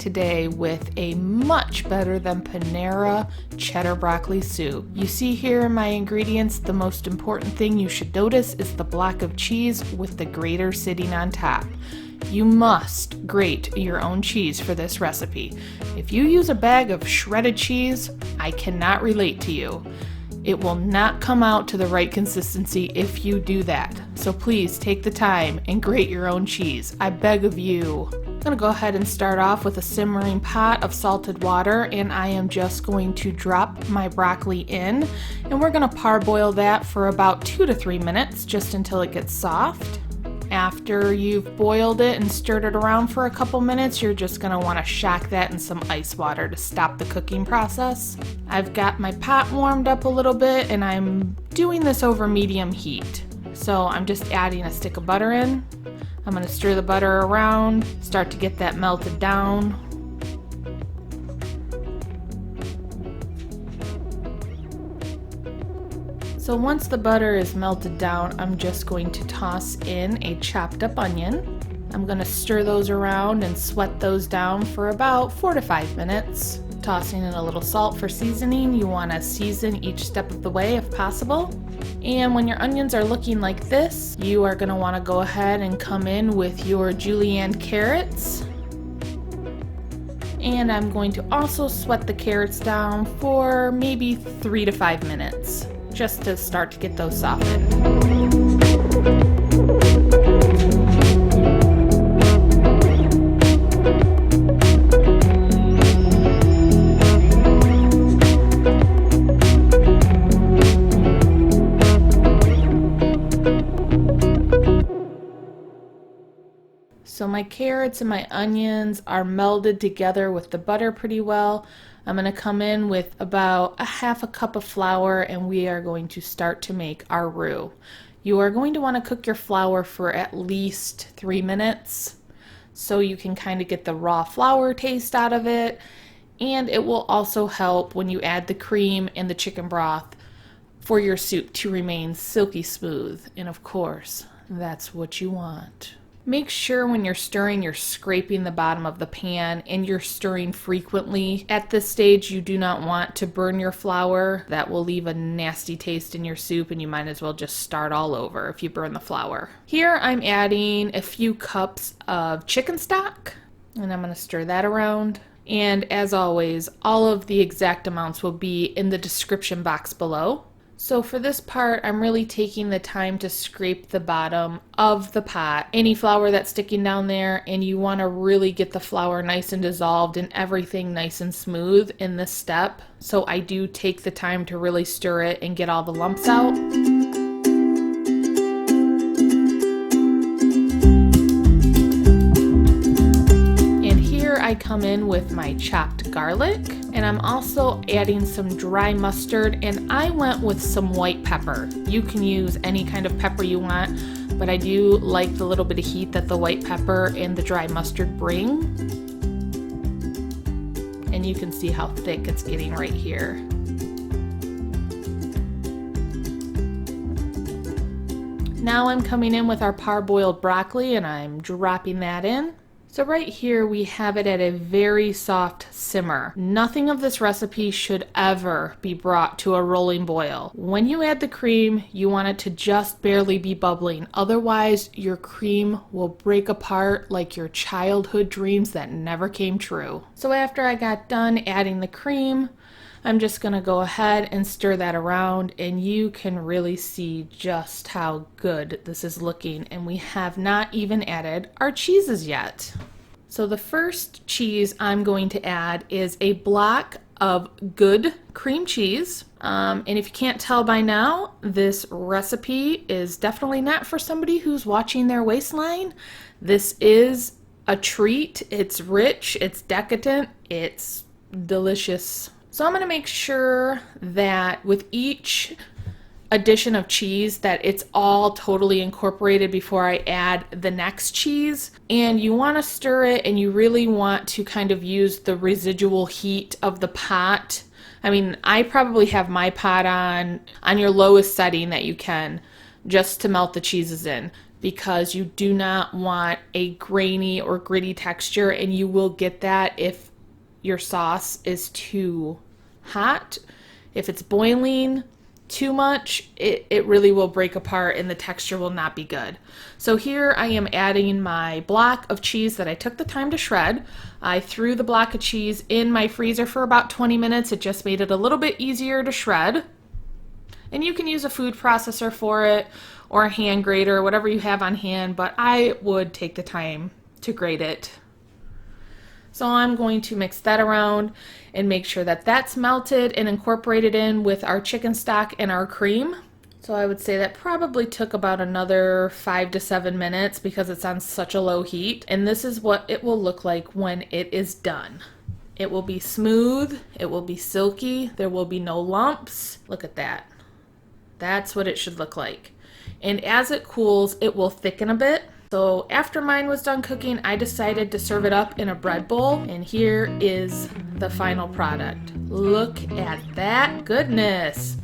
today with a much better than Panera cheddar broccoli soup. You see here in my ingredients, the most important thing you should notice is the block of cheese with the grater sitting on top. You must grate your own cheese for this recipe. If you use a bag of shredded cheese, I cannot relate to you. It will not come out to the right consistency if you do that. So please take the time and grate your own cheese. I beg of you. I'm gonna go ahead and start off with a simmering pot of salted water, and I am just going to drop my broccoli in, and we're gonna parboil that for about 2 to 3 minutes, just until it gets soft. After you've boiled it and stirred it around for a couple minutes, you're just going to want to shock that in some ice water to stop the cooking process. I've got my pot warmed up a little bit, and I'm doing this over medium heat. So I'm just adding a stick of butter in. I'm going to stir the butter around, start to get that melted down. So once the butter is melted down, I'm just going to toss in a chopped up onion. I'm going to stir those around and sweat those down for about 4 to 5 minutes. Tossing in a little salt for seasoning. You want to season each step of the way if possible. And when your onions are looking like this, you are going to want to go ahead and come in with your julienne carrots. And I'm going to also sweat the carrots down for maybe 3 to 5 minutes. Just to start to get those softened. So my carrots and my onions are melded together with the butter pretty well. I'm going to come in with about a half a cup of flour, and we are going to start to make our roux. You are going to want to cook your flour for at least 3 minutes so you can kind of get the raw flour taste out of it, and it will also help when you add the cream and the chicken broth for your soup to remain silky smooth, and of course, that's what you want. Make sure when you're stirring, you're scraping the bottom of the pan and you're stirring frequently. At this stage, you do not want to burn your flour. That will leave a nasty taste in your soup, and you might as well just start all over if you burn the flour. Here I'm adding a few cups of chicken stock, and I'm going to stir that around. And as always, all of the exact amounts will be in the description box below. So for this part, I'm really taking the time to scrape the bottom of the pot, any flour that's sticking down there, and you want to really get the flour nice and dissolved and everything nice and smooth in this step. So I do take the time to really stir it and get all the lumps out. I come in with my chopped garlic, and I'm also adding some dry mustard, and I went with some white pepper. You can use any kind of pepper you want, but I do like the little bit of heat that the white pepper and the dry mustard bring. And you can see how thick it's getting right here. Now I'm coming in with our parboiled broccoli, and I'm dropping that in. So right here we have it at a very soft simmer. Nothing of this recipe should ever be brought to a rolling boil. When you add the cream, you want it to just barely be bubbling. Otherwise, your cream will break apart like your childhood dreams that never came true. So after I got done adding the cream, I'm just going to go ahead and stir that around, and you can really see just how good this is looking, and we have not even added our cheeses yet. So the first cheese I'm going to add is a block of good cream cheese. And if you can't tell by now, this recipe is definitely not for somebody who's watching their waistline. This is a treat. It's rich, it's decadent, it's delicious. So I'm going to make sure that with each addition of cheese that it's all totally incorporated before I add the next cheese. And you want to stir it, and you really want to kind of use the residual heat of the pot. I mean, I probably have my pot on your lowest setting that you can, just to melt the cheeses in. because you do not want a grainy or gritty texture, and you will get that if your sauce is too hot. If it's boiling too much, it really will break apart and the texture will not be good. So here I am adding my block of cheese that I took the time to shred. I threw the block of cheese in my freezer for about 20 minutes. It just made it a little bit easier to shred. And you can use a food processor for it or a hand grater, whatever you have on hand, but I would take the time to grate it. So I'm going to mix that around and make sure that that's melted and incorporated in with our chicken stock and our cream. So I would say that probably took about another 5 to 7 minutes because it's on such a low heat. And this is what it will look like when it is done. It will be smooth, it will be silky, there will be no lumps. Look at that. That's what it should look like. And as it cools, it will thicken a bit. So after mine was done cooking, I decided to serve it up in a bread bowl, and here is the final product. Look at that goodness.